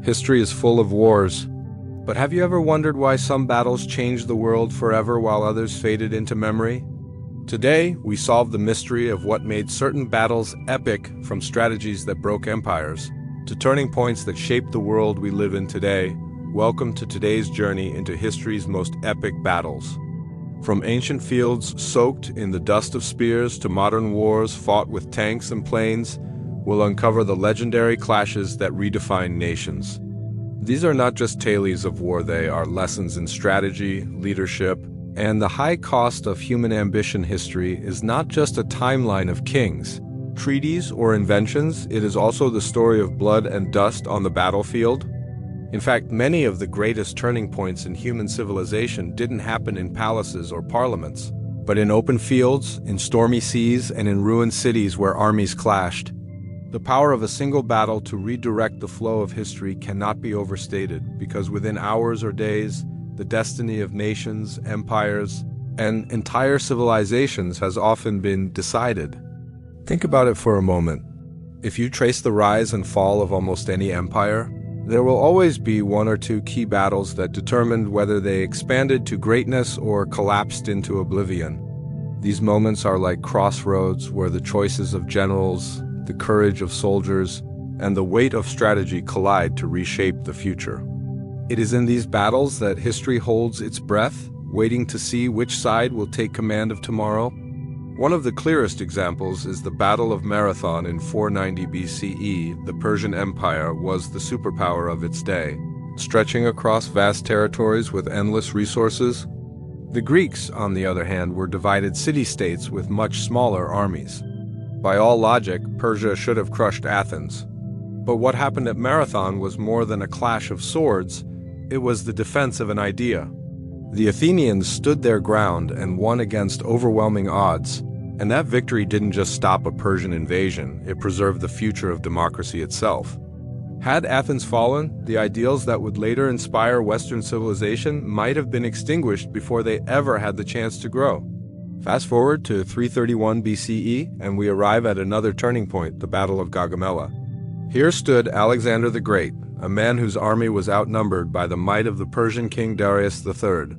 History is full of wars. But have you ever wondered why some battles changed the world forever while others faded into memory? Today, we solve the mystery of what made certain battles epic, from strategies that broke empires to turning points that shaped the world we live in today. Welcome to today's journey into history's most epic battles. From ancient fields soaked in the dust of spears to modern wars fought with tanks and planes, we'll uncover the legendary clashes that redefine nations. These are not just tales of war, they are lessons in strategy, leadership, and the high cost of human ambition. History is not just a timeline of kings, treaties, or inventions, it is also the story of blood and dust on the battlefield. In fact, many of the greatest turning points in human civilization didn't happen in palaces or parliaments, but in open fields, in stormy seas, and in ruined cities where armies clashed. The power of a single battle to redirect the flow of history cannot be overstated, because within hours or days, the destiny of nations, empires, and entire civilizations has often been decided. Think about it for a moment. If you trace the rise and fall of almost any empire, there will always be one or two key battles that determined whether they expanded to greatness or collapsed into oblivion. These moments are like crossroads where the choices of generals, the courage of soldiers, and the weight of strategy collide to reshape the future. It is in these battles that history holds its breath, waiting to see which side will take command of tomorrow. One of the clearest examples is the Battle of Marathon in 490 BCE. The Persian Empire was the superpower of its day, stretching across vast territories with endless resources. The Greeks, on the other hand, were divided city-states with much smaller armies. By all logic, Persia should have crushed Athens. But what happened at Marathon was more than a clash of swords, it was the defense of an idea. The Athenians stood their ground and won against overwhelming odds, and that victory didn't just stop a Persian invasion, it preserved the future of democracy itself. Had Athens fallen, the ideals that would later inspire Western civilization might have been extinguished before they ever had the chance to grow. Fast forward to 331 BCE, and we arrive at another turning point, the Battle of Gaugamela. Here stood Alexander the Great, a man whose army was outnumbered by the might of the Persian king Darius III.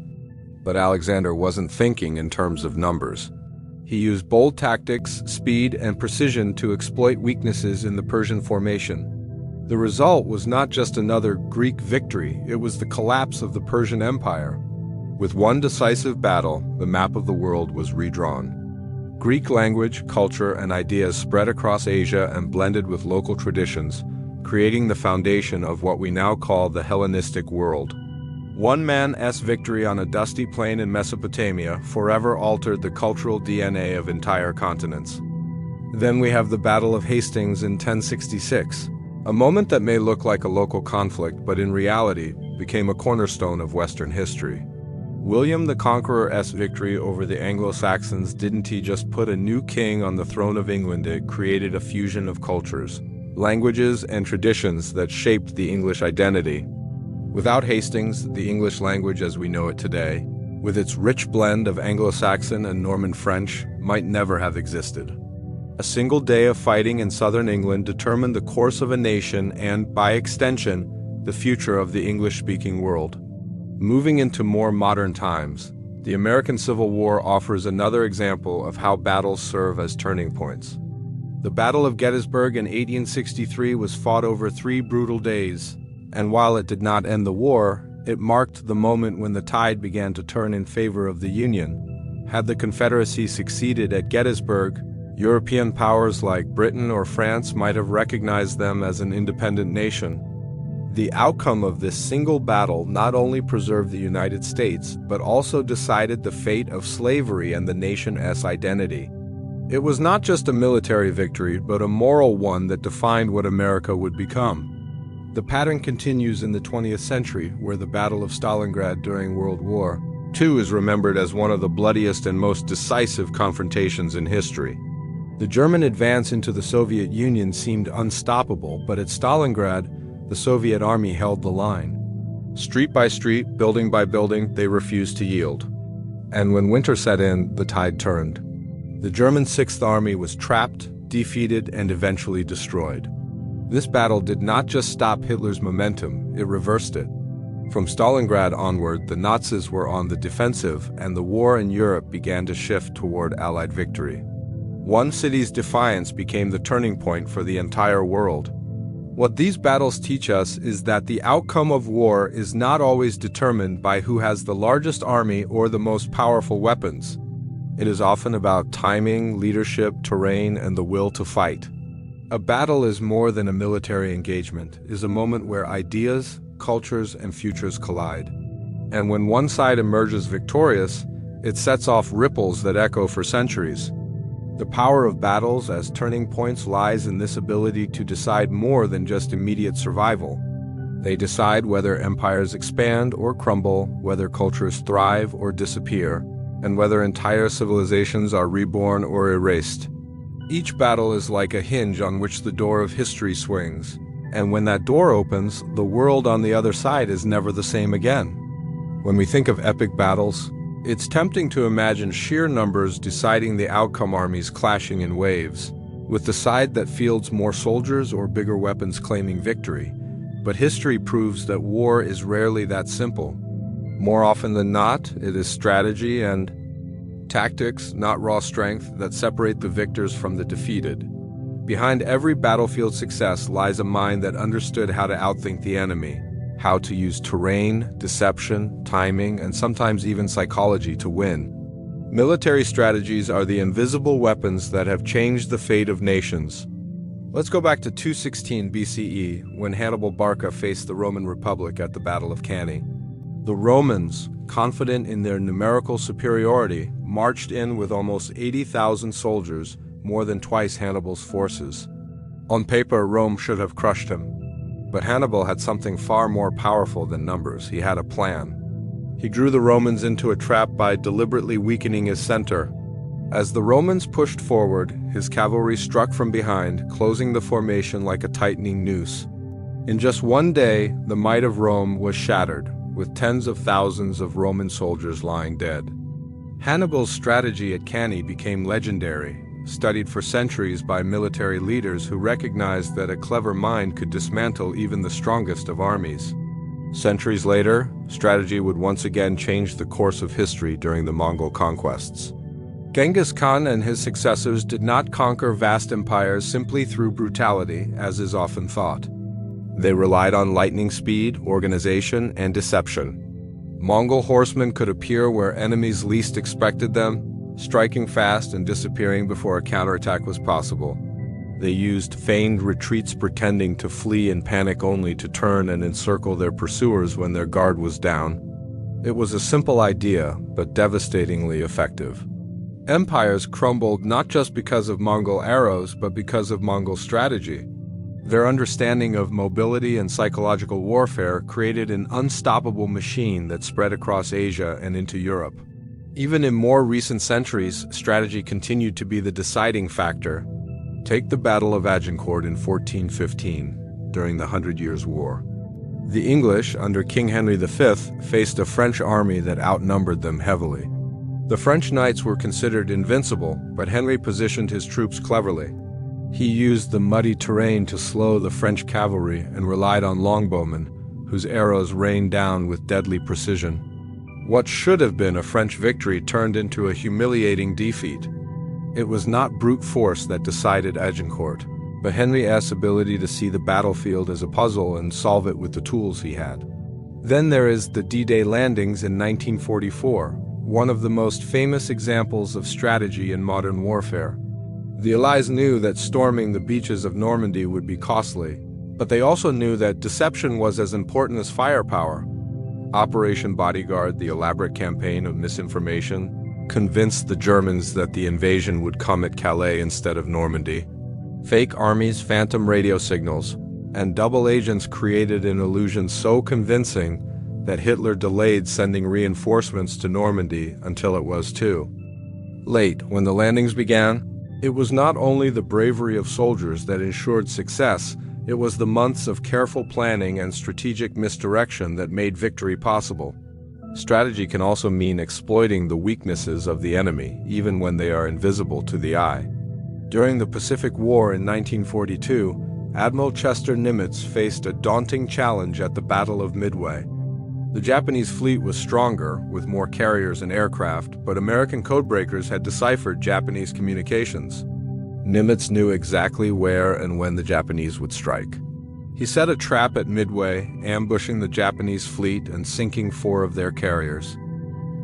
But Alexander wasn't thinking in terms of numbers. He used bold tactics, speed, and precision to exploit weaknesses in the Persian formation. The result was not just another Greek victory, it was the collapse of the Persian Empire. With one decisive battle, the map of the world was redrawn. Greek language, culture, and ideas spread across Asia and blended with local traditions, creating the foundation of what we now call the Hellenistic world. One man's victory on a dusty plain in Mesopotamia forever altered the cultural DNA of entire continents. Then we have the Battle of Hastings in 1066, a moment that may look like a local conflict, but in reality became a cornerstone of Western history. William the Conqueror's victory over the Anglo-Saxons didn't just put a new king on the throne of England, it created a fusion of cultures, languages, and traditions that shaped the English identity. Without Hastings, the English language as we know it today, with its rich blend of Anglo-Saxon and Norman French, might never have existed. A single day of fighting in southern England determined the course of a nation and, by extension, the future of the English-speaking world. Moving into more modern times, the American Civil War offers another example of how battles serve as turning points. The Battle of Gettysburg in 1863 was fought over 3 brutal days, and while it did not end the war, it marked the moment when the tide began to turn in favor of the Union. Had the Confederacy succeeded at Gettysburg, European powers like Britain or France might have recognized them as an independent nation. The outcome of this single battle not only preserved the United States, but also decided the fate of slavery and the nation's identity. It was not just a military victory, but a moral one that defined what America would become. The pattern continues in the 20th century, where the Battle of Stalingrad during World War II is remembered as one of the bloodiest and most decisive confrontations in history. The German advance into the Soviet Union seemed unstoppable, but at Stalingrad, the Soviet army held the line. Street by street, building by building, they refused to yield. And when winter set in, the tide turned. The German Sixth Army was trapped, defeated, and eventually destroyed. This battle did not just stop Hitler's momentum, it reversed it. From Stalingrad onward, the Nazis were on the defensive, and the war in Europe began to shift toward Allied victory. One city's defiance became the turning point for the entire world. What these battles teach us is that the outcome of war is not always determined by who has the largest army or the most powerful weapons. It is often about timing, leadership, terrain, and the will to fight. A battle is more than a military engagement. It is a moment where ideas, cultures, and futures collide. And when one side emerges victorious, it sets off ripples that echo for centuries. The power of battles as turning points lies in this ability to decide more than just immediate survival. They decide whether empires expand or crumble, whether cultures thrive or disappear, and whether entire civilizations are reborn or erased. Each battle is like a hinge on which the door of history swings, and when that door opens, the world on the other side is never the same again. When we think of epic battles, it's tempting to imagine sheer numbers deciding the outcome, armies clashing in waves, with the side that fields more soldiers or bigger weapons claiming victory. But history proves that war is rarely that simple. More often than not, it is strategy and tactics, not raw strength, that separate the victors from the defeated. Behind every battlefield success lies a mind that understood how to outthink the enemy, how to use terrain, deception, timing, and sometimes even psychology to win. Military strategies are the invisible weapons that have changed the fate of nations. Let's go back to 216 BCE, when Hannibal Barca faced the Roman Republic at the Battle of Cannae. The Romans, confident in their numerical superiority, marched in with almost 80,000 soldiers, more than twice Hannibal's forces. On paper, Rome should have crushed him. But Hannibal had something far more powerful than numbers. He had a plan. He drew the Romans into a trap by deliberately weakening his center. As the Romans pushed forward, his cavalry struck from behind, closing the formation like a tightening noose. In just one day, the might of Rome was shattered, with tens of thousands of Roman soldiers lying dead. Hannibal's strategy at Cannae became legendary, studied for centuries by military leaders who recognized that a clever mind could dismantle even the strongest of armies. Centuries later, strategy would once again change the course of history during the Mongol conquests. Genghis Khan and his successors did not conquer vast empires simply through brutality, as is often thought. They relied on lightning speed, organization, and deception. Mongol horsemen could appear where enemies least expected them, striking fast and disappearing before a counterattack was possible. They used feigned retreats, pretending to flee in panic only to turn and encircle their pursuers when their guard was down. It was a simple idea, but devastatingly effective. Empires crumbled not just because of Mongol arrows, but because of Mongol strategy. Their understanding of mobility and psychological warfare created an unstoppable machine that spread across Asia and into Europe. Even in more recent centuries, strategy continued to be the deciding factor. Take the Battle of Agincourt in 1415, during the 100 Years' War. The English, under King Henry V, faced a French army that outnumbered them heavily. The French knights were considered invincible, but Henry positioned his troops cleverly. He used the muddy terrain to slow the French cavalry and relied on longbowmen, whose arrows rained down with deadly precision. What should have been a French victory turned into a humiliating defeat. It was not brute force that decided Agincourt, but Henry's ability to see the battlefield as a puzzle and solve it with the tools he had. Then there is the D-Day landings in 1944, one of the most famous examples of strategy in modern warfare. The Allies knew that storming the beaches of Normandy would be costly, but they also knew that deception was as important as firepower. Operation Bodyguard, the elaborate campaign of misinformation, convinced the Germans that the invasion would come at Calais instead of Normandy. Fake armies, phantom radio signals, and double agents created an illusion so convincing that Hitler delayed sending reinforcements to Normandy until it was too late. When the landings began, it was not only the bravery of soldiers that ensured success, it was the months of careful planning and strategic misdirection that made victory possible. Strategy can also mean exploiting the weaknesses of the enemy, even when they are invisible to the eye. During the Pacific War in 1942, Admiral Chester Nimitz faced a daunting challenge at the Battle of Midway. The Japanese fleet was stronger, with more carriers and aircraft, but American codebreakers had deciphered Japanese communications. Nimitz knew exactly where and when the Japanese would strike. He set a trap at Midway, ambushing the Japanese fleet and sinking 4 of their carriers.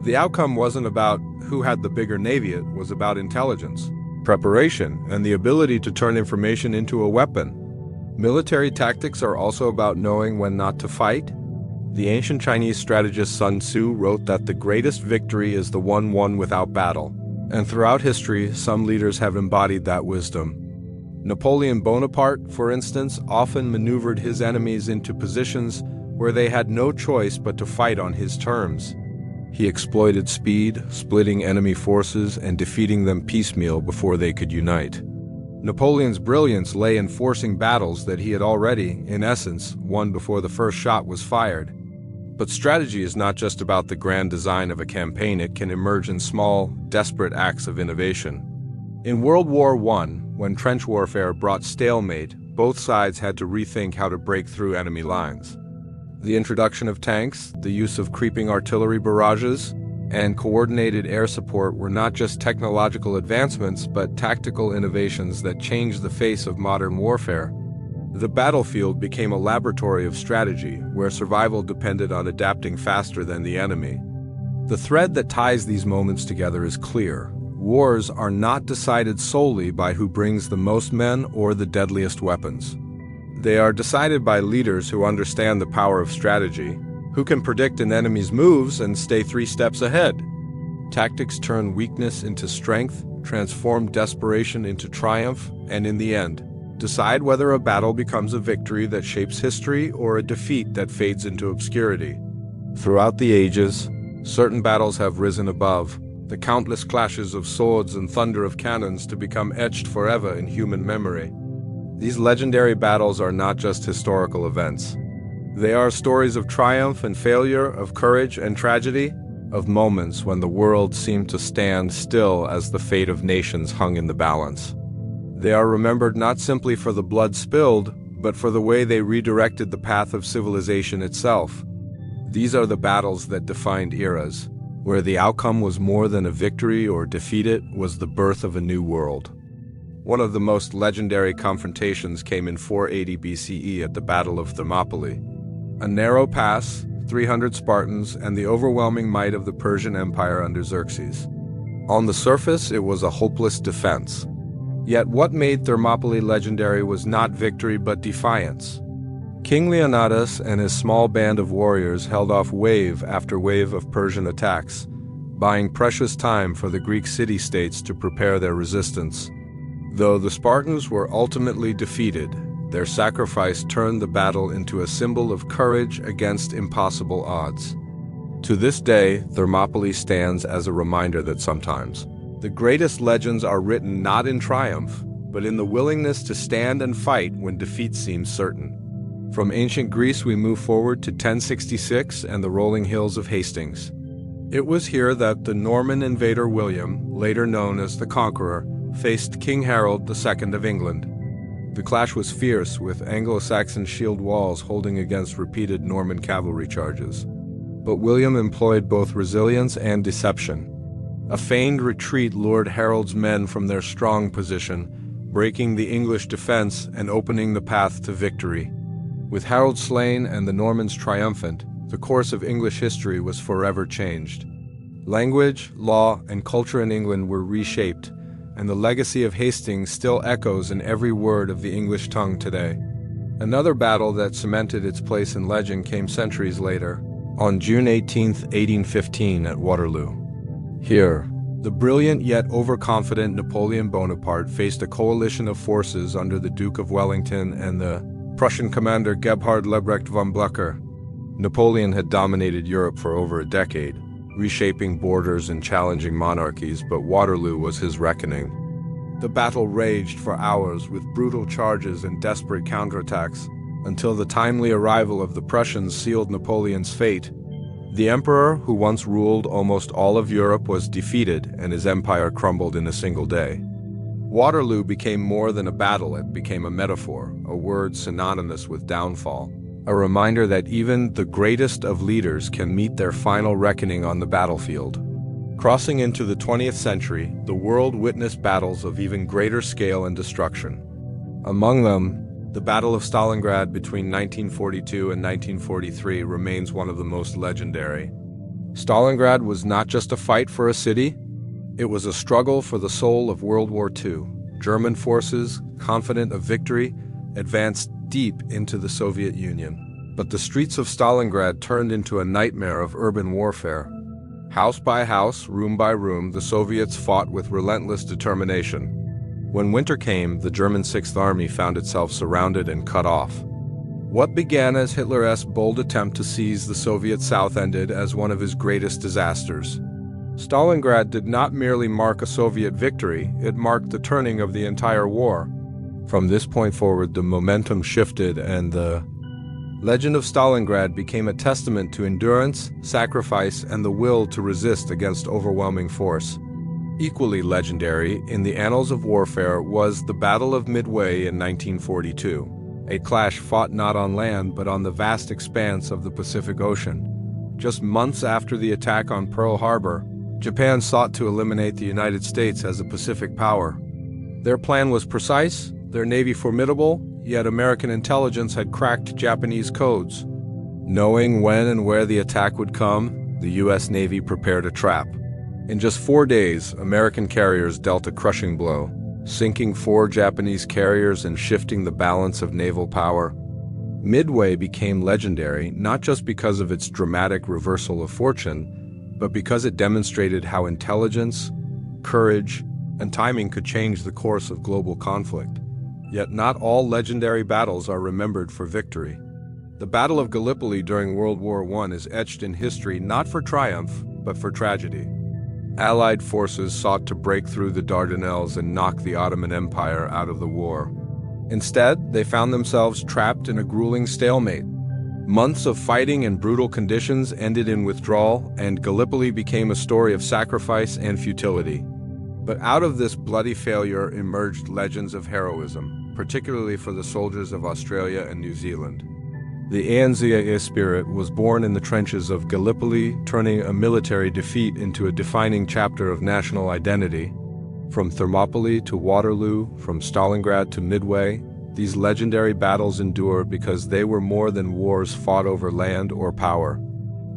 The outcome wasn't about who had the bigger navy, it was about intelligence, preparation, and the ability to turn information into a weapon. Military tactics are also about knowing when not to fight. The ancient Chinese strategist Sun Tzu wrote that the greatest victory is the one won without battle, and throughout history, some leaders have embodied that wisdom. Napoleon Bonaparte, for instance, often maneuvered his enemies into positions where they had no choice but to fight on his terms. He exploited speed, splitting enemy forces and defeating them piecemeal before they could unite. Napoleon's brilliance lay in forcing battles that he had already, in essence, won before the first shot was fired. But strategy is not just about the grand design of a campaign, it can emerge in small, desperate acts of innovation. In World War I, when trench warfare brought stalemate, both sides had to rethink how to break through enemy lines. The introduction of tanks, the use of creeping artillery barrages, and coordinated air support were not just technological advancements, but tactical innovations that changed the face of modern warfare. The battlefield became a laboratory of strategy, where survival depended on adapting faster than the enemy. The thread that ties these moments together is clear. Wars are not decided solely by who brings the most men or the deadliest weapons. They are decided by leaders who understand the power of strategy, who can predict an enemy's moves and stay 3 steps ahead. Tactics turn weakness into strength, transform desperation into triumph, and in the end, decide whether a battle becomes a victory that shapes history or a defeat that fades into obscurity. Throughout the ages, certain battles have risen above the countless clashes of swords and thunder of cannons to become etched forever in human memory. These legendary battles are not just historical events. They are stories of triumph and failure, of courage and tragedy, of moments when the world seemed to stand still as the fate of nations hung in the balance. They are remembered not simply for the blood spilled, but for the way they redirected the path of civilization itself. These are the battles that defined eras, where the outcome was more than a victory or defeat, it was the birth of a new world. One of the most legendary confrontations came in 480 BCE at the Battle of Thermopylae. A narrow pass, 300 Spartans, and the overwhelming might of the Persian Empire under Xerxes. On the surface, it was a hopeless defense. Yet what made Thermopylae legendary was not victory but defiance. King Leonidas and his small band of warriors held off wave after wave of Persian attacks, buying precious time for the Greek city-states to prepare their resistance. Though the Spartans were ultimately defeated, their sacrifice turned the battle into a symbol of courage against impossible odds. To this day, Thermopylae stands as a reminder that sometimes the greatest legends are written not in triumph, but in the willingness to stand and fight when defeat seems certain. From ancient Greece, we move forward to 1066 and the rolling hills of Hastings. It was here that the Norman invader William, later known as the Conqueror, faced King Harold II of England. The clash was fierce, with Anglo-Saxon shield walls holding against repeated Norman cavalry charges. But William employed both resilience and deception. A feigned retreat lured Harold's men from their strong position, breaking the English defense and opening the path to victory. With Harold slain and the Normans triumphant, the course of English history was forever changed. Language, law, and culture in England were reshaped, and the legacy of Hastings still echoes in every word of the English tongue today. Another battle that cemented its place in legend came centuries later, on June 18, 1815 at Waterloo. Here, the brilliant yet overconfident Napoleon Bonaparte faced a coalition of forces under the Duke of Wellington and the Prussian commander Gebhard Lebrecht von Blücher. Napoleon had dominated Europe for over a decade, reshaping borders and challenging monarchies, but Waterloo was his reckoning. The battle raged for hours with brutal charges and desperate counterattacks, until the timely arrival of the Prussians sealed Napoleon's fate. The emperor, who once ruled almost all of Europe, was defeated, and his empire crumbled in a single day. Waterloo became more than a battle, it became a metaphor, a word synonymous with downfall. A reminder that even the greatest of leaders can meet their final reckoning on the battlefield. Crossing into the 20th century, the world witnessed battles of even greater scale and destruction. Among them, the Battle of Stalingrad between 1942 and 1943 remains one of the most legendary. Stalingrad was not just a fight for a city, it was a struggle for the soul of World War II. German forces, confident of victory, advanced deep into the Soviet Union. But the streets of Stalingrad turned into a nightmare of urban warfare. House by house, room by room, the Soviets fought with relentless determination. When winter came, the German Sixth Army found itself surrounded and cut off. What began as Hitler's bold attempt to seize the Soviet South ended as one of his greatest disasters. Stalingrad did not merely mark a Soviet victory, it marked the turning of the entire war. From this point forward, the momentum shifted and the legend of Stalingrad became a testament to endurance, sacrifice, and the will to resist against overwhelming force. Equally legendary in the annals of warfare was the Battle of Midway in 1942, a clash fought not on land but on the vast expanse of the Pacific Ocean. Just months after the attack on Pearl Harbor, Japan sought to eliminate the United States as a Pacific power. Their plan was precise, their navy formidable, yet American intelligence had cracked Japanese codes. Knowing when and where the attack would come, the U.S. Navy prepared a trap. In just 4 days, American carriers dealt a crushing blow, sinking 4 Japanese carriers and shifting the balance of naval power. Midway became legendary not just because of its dramatic reversal of fortune, but because it demonstrated how intelligence, courage, and timing could change the course of global conflict. Yet not all legendary battles are remembered for victory. The Battle of Gallipoli during World War I is etched in history not for triumph, but for tragedy. Allied forces sought to break through the Dardanelles and knock the Ottoman Empire out of the war. Instead, they found themselves trapped in a grueling stalemate. Months of fighting and brutal conditions ended in withdrawal, and Gallipoli became a story of sacrifice and futility. But out of this bloody failure emerged legends of heroism, particularly for the soldiers of Australia and New Zealand. The ANZA spirit was born in the trenches of Gallipoli, turning a military defeat into a defining chapter of national identity. From Thermopylae to Waterloo, from Stalingrad to Midway, these legendary battles endure because they were more than wars fought over land or power.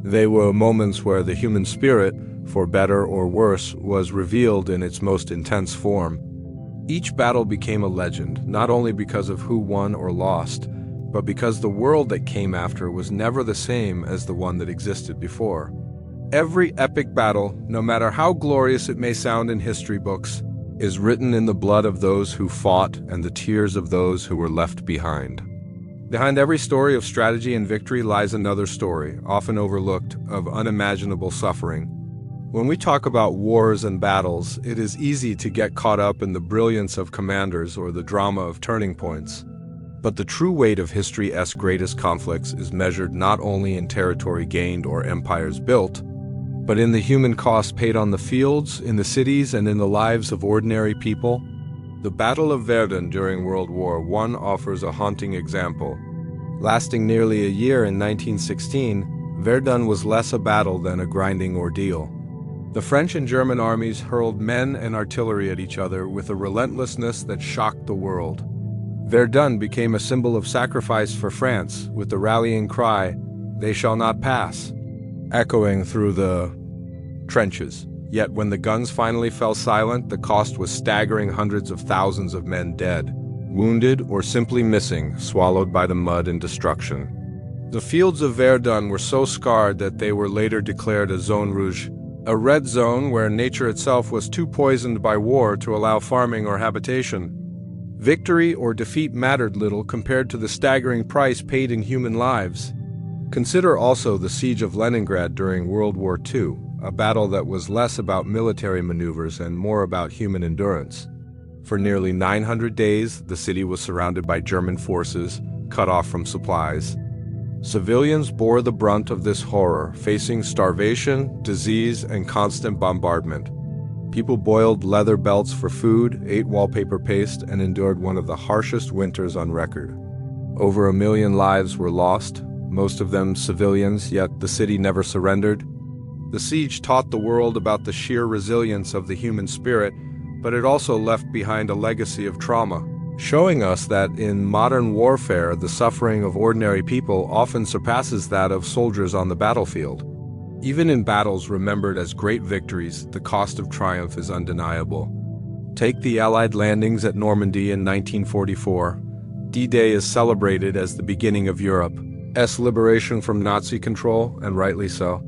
They were moments where the human spirit, for better or worse, was revealed in its most intense form. Each battle became a legend, not only because of who won or lost, but because the world that came after was never the same as the one that existed before. Every epic battle, no matter how glorious it may sound in history books, is written in the blood of those who fought and the tears of those who were left behind. Behind every story of strategy and victory lies another story, often overlooked, of unimaginable suffering. When we talk about wars and battles, it is easy to get caught up in the brilliance of commanders or the drama of turning points. But the true weight of history's greatest conflicts is measured not only in territory gained or empires built, but in the human cost paid on the fields, in the cities, and in the lives of ordinary people. The Battle of Verdun during World War I offers a haunting example. Lasting nearly a year in 1916, Verdun was less a battle than a grinding ordeal. The French and German armies hurled men and artillery at each other with a relentlessness that shocked the world. Verdun became a symbol of sacrifice for France, with the rallying cry, "They shall not pass," echoing through the trenches. Yet when the guns finally fell silent, the cost was staggering: hundreds of thousands of men dead, wounded, or simply missing, swallowed by the mud and destruction. The fields of Verdun were so scarred that they were later declared a zone rouge, a red zone where nature itself was too poisoned by war to allow farming or habitation. Victory or defeat mattered little compared to the staggering price paid in human lives. Consider also the siege of Leningrad during World War II, a battle that was less about military maneuvers and more about human endurance. For nearly 900 days, the city was surrounded by German forces, cut off from supplies. Civilians bore the brunt of this horror, facing starvation, disease, and constant bombardment. People boiled leather belts for food, ate wallpaper paste, and endured one of the harshest winters on record. Over 1 million lives were lost, most of them civilians, yet the city never surrendered. The siege taught the world about the sheer resilience of the human spirit, but it also left behind a legacy of trauma, showing us that in modern warfare, the suffering of ordinary people often surpasses that of soldiers on the battlefield. Even in battles remembered as great victories, the cost of triumph is undeniable. Take the Allied landings at Normandy in 1944. D-Day is celebrated as the beginning of Europe's liberation from Nazi control, and rightly so.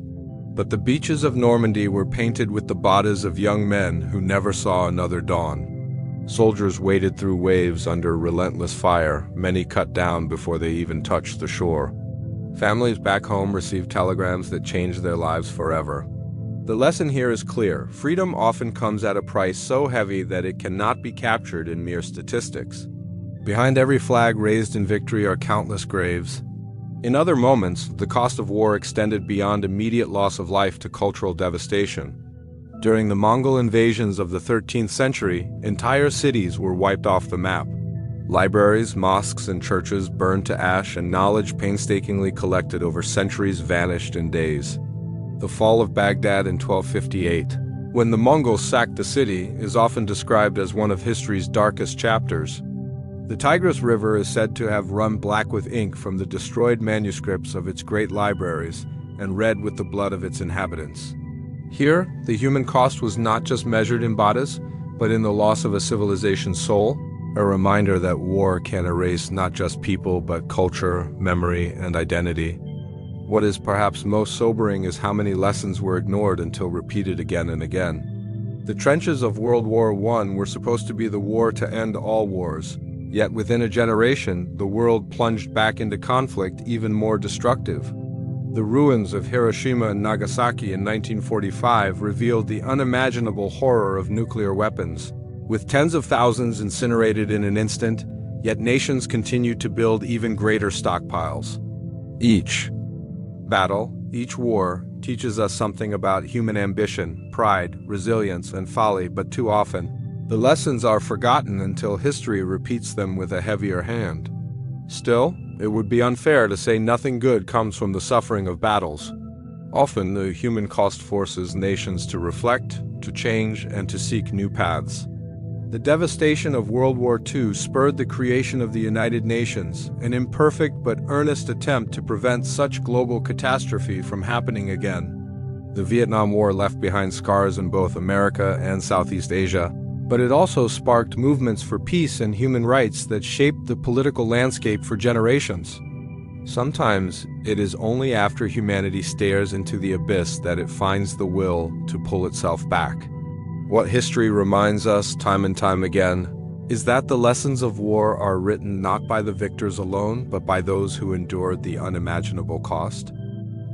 But the beaches of Normandy were painted with the bodies of young men who never saw another dawn. Soldiers waded through waves under relentless fire, many cut down before they even touched the shore. Families back home received telegrams that changed their lives forever. The lesson here is clear. Freedom often comes at a price so heavy that it cannot be captured in mere statistics. Behind every flag raised in victory are countless graves. In other moments, the cost of war extended beyond immediate loss of life to cultural devastation. During the Mongol invasions of the 13th century, entire cities were wiped off the map. Libraries, mosques, and churches burned to ash, and knowledge painstakingly collected over centuries vanished in days. The fall of Baghdad in 1258, when the Mongols sacked the city, is often described as one of history's darkest chapters. The Tigris River is said to have run black with ink from the destroyed manuscripts of its great libraries and red with the blood of its inhabitants. Here, the human cost was not just measured in bodies, but in the loss of a civilization's soul, a reminder that war can erase not just people, but culture, memory, and identity. What is perhaps most sobering is how many lessons were ignored until repeated again and again. The trenches of World War I were supposed to be the war to end all wars, yet within a generation, the world plunged back into conflict even more destructive. The ruins of Hiroshima and Nagasaki in 1945 revealed the unimaginable horror of nuclear weapons. With tens of thousands incinerated in an instant, yet nations continued to build even greater stockpiles. Each battle, each war, teaches us something about human ambition, pride, resilience, and folly, but too often, the lessons are forgotten until history repeats them with a heavier hand. Still, it would be unfair to say nothing good comes from the suffering of battles. Often, the human cost forces nations to reflect, to change, and to seek new paths. The devastation of World War II spurred the creation of the United Nations, an imperfect but earnest attempt to prevent such global catastrophe from happening again. The Vietnam War left behind scars in both America and Southeast Asia, but it also sparked movements for peace and human rights that shaped the political landscape for generations. Sometimes it is only after humanity stares into the abyss that it finds the will to pull itself back. What history reminds us time and time again is that the lessons of war are written not by the victors alone, but by those who endured the unimaginable cost.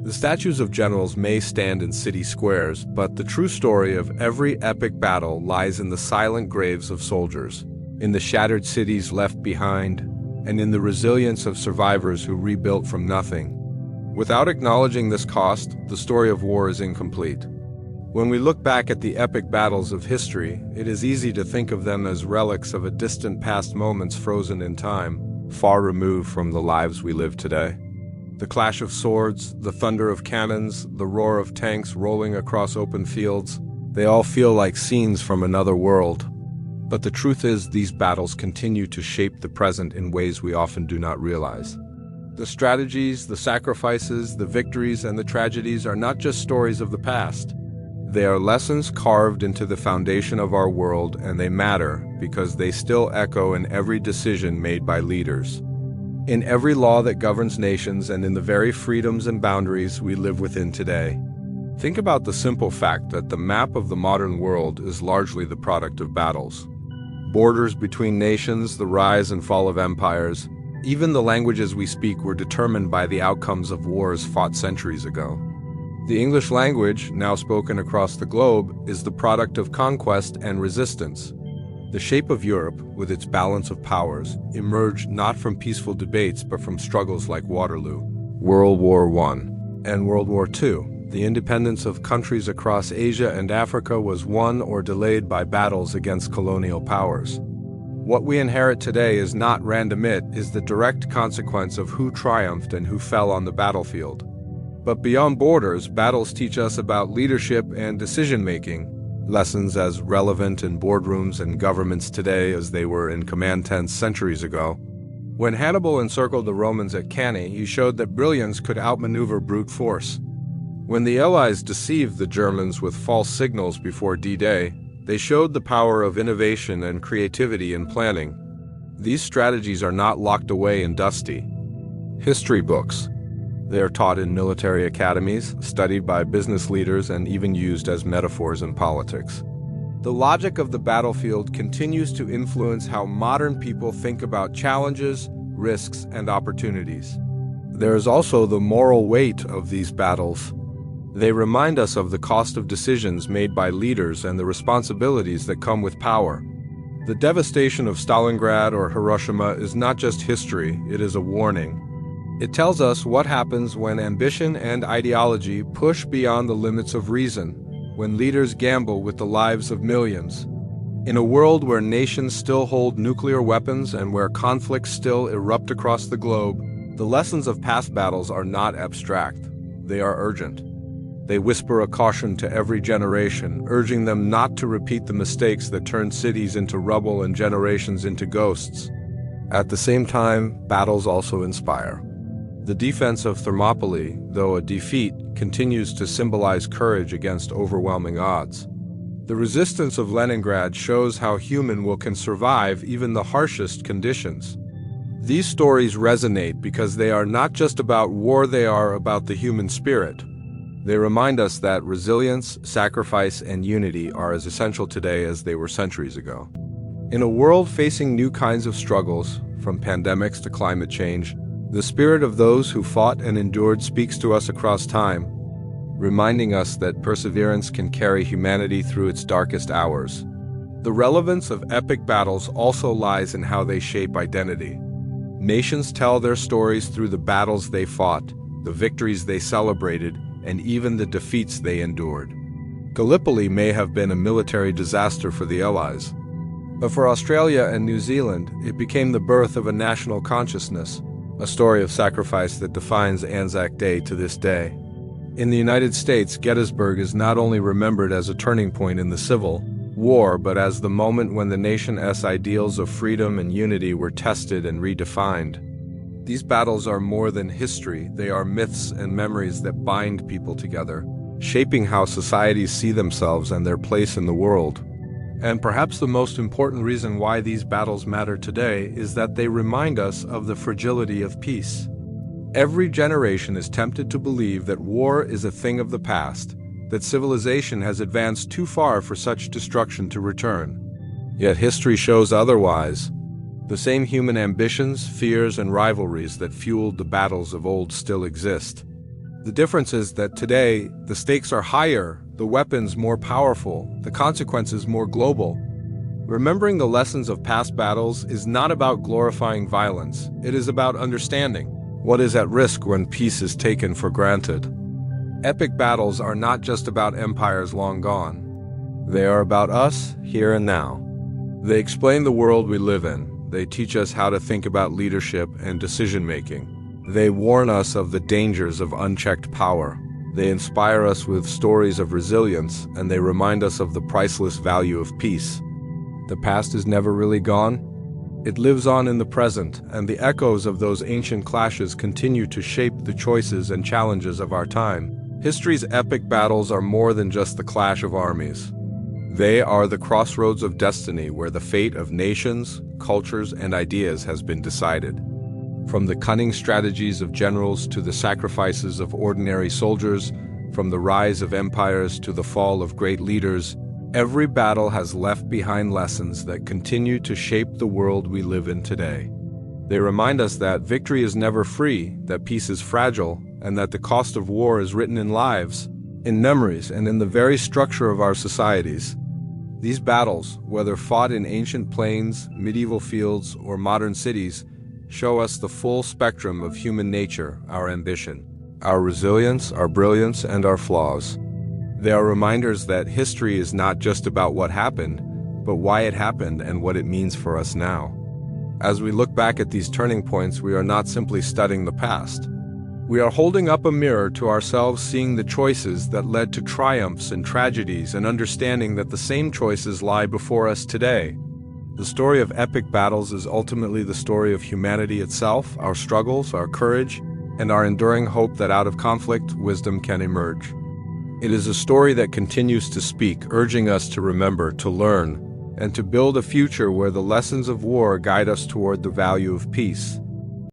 The statues of generals may stand in city squares, but the true story of every epic battle lies in the silent graves of soldiers, in the shattered cities left behind, and in the resilience of survivors who rebuilt from nothing. Without acknowledging this cost, the story of war is incomplete. When we look back at the epic battles of history, it is easy to think of them as relics of a distant past, moments frozen in time, far removed from the lives we live today. The clash of swords, the thunder of cannons, the roar of tanks rolling across open fields, they all feel like scenes from another world. But the truth is, these battles continue to shape the present in ways we often do not realize. The strategies, the sacrifices, the victories, and the tragedies are not just stories of the past. They are lessons carved into the foundation of our world, and they matter because they still echo in every decision made by leaders, in every law that governs nations, and in the very freedoms and boundaries we live within today. Think about the simple fact that the map of the modern world is largely the product of battles. Borders between nations, the rise and fall of empires, even the languages we speak were determined by the outcomes of wars fought centuries ago. The English language, now spoken across the globe, is the product of conquest and resistance. The shape of Europe, with its balance of powers, emerged not from peaceful debates but from struggles like Waterloo, World War I, and World War II, The independence of countries across Asia and Africa was won or delayed by battles against colonial powers. What we inherit today is not random, it is the direct consequence of who triumphed and who fell on the battlefield. But beyond borders, battles teach us about leadership and decision-making, lessons as relevant in boardrooms and governments today as they were in command tents centuries ago. When Hannibal encircled the Romans at Cannae, he showed that brilliance could outmaneuver brute force. When the Allies deceived the Germans with false signals before D-Day, they showed the power of innovation and creativity in planning. These strategies are not locked away in dusty history books. They are taught in military academies, studied by business leaders, and even used as metaphors in politics. The logic of the battlefield continues to influence how modern people think about challenges, risks, and opportunities. There is also the moral weight of these battles. They remind us of the cost of decisions made by leaders and the responsibilities that come with power. The devastation of Stalingrad or Hiroshima is not just history, it is a warning. It tells us what happens when ambition and ideology push beyond the limits of reason, when leaders gamble with the lives of millions. In a world where nations still hold nuclear weapons and where conflicts still erupt across the globe, the lessons of past battles are not abstract. They are urgent. They whisper a caution to every generation, urging them not to repeat the mistakes that turned cities into rubble and generations into ghosts. At the same time, battles also inspire. The defense of Thermopylae, though a defeat, continues to symbolize courage against overwhelming odds. The resistance of Leningrad shows how human can survive even the harshest conditions. These stories resonate because they are not just about war, they are about the human spirit. They remind us that resilience, sacrifice, and unity are as essential today as they were centuries ago. In a world facing new kinds of struggles, from pandemics to climate change, the spirit of those who fought and endured speaks to us across time, reminding us that perseverance can carry humanity through its darkest hours. The relevance of epic battles also lies in how they shape identity. Nations tell their stories through the battles they fought, the victories they celebrated, and even the defeats they endured. Gallipoli may have been a military disaster for the Allies, but for Australia and New Zealand, it became the birth of a national consciousness, a story of sacrifice that defines Anzac Day to this day. In the United States, Gettysburg is not only remembered as a turning point in the Civil War, but as the moment when the nation's ideals of freedom and unity were tested and redefined. These battles are more than history, they are myths and memories that bind people together, shaping how societies see themselves and their place in the world. And perhaps the most important reason why these battles matter today is that they remind us of the fragility of peace. Every generation is tempted to believe that war is a thing of the past, that civilization has advanced too far for such destruction to return. Yet history shows otherwise. The same human ambitions, fears, and rivalries that fueled the battles of old still exist. The difference is that today, the stakes are higher, the weapons more powerful, the consequences more global. Remembering the lessons of past battles is not about glorifying violence, it is about understanding what is at risk when peace is taken for granted. Epic battles are not just about empires long gone. They are about us, here and now. They explain the world we live in. They teach us how to think about leadership and decision-making. They warn us of the dangers of unchecked power. They inspire us with stories of resilience, and they remind us of the priceless value of peace. The past is never really gone. It lives on in the present, and the echoes of those ancient clashes continue to shape the choices and challenges of our time. History's epic battles are more than just the clash of armies. They are the crossroads of destiny where the fate of nations, cultures, and ideas has been decided. From the cunning strategies of generals to the sacrifices of ordinary soldiers, from the rise of empires to the fall of great leaders, every battle has left behind lessons that continue to shape the world we live in today. They remind us that victory is never free, that peace is fragile, and that the cost of war is written in lives, in memories, and in the very structure of our societies. These battles, whether fought in ancient plains, medieval fields, or modern cities, show us the full spectrum of human nature, our ambition, our resilience, our brilliance, and our flaws. They are reminders that history is not just about what happened, but why it happened and what it means for us now. As we look back at these turning points, we are not simply studying the past. We are holding up a mirror to ourselves, seeing the choices that led to triumphs and tragedies, and understanding that the same choices lie before us today. The story of epic battles is ultimately the story of humanity itself, our struggles, our courage, and our enduring hope that out of conflict, wisdom can emerge. It is a story that continues to speak, urging us to remember, to learn, and to build a future where the lessons of war guide us toward the value of peace.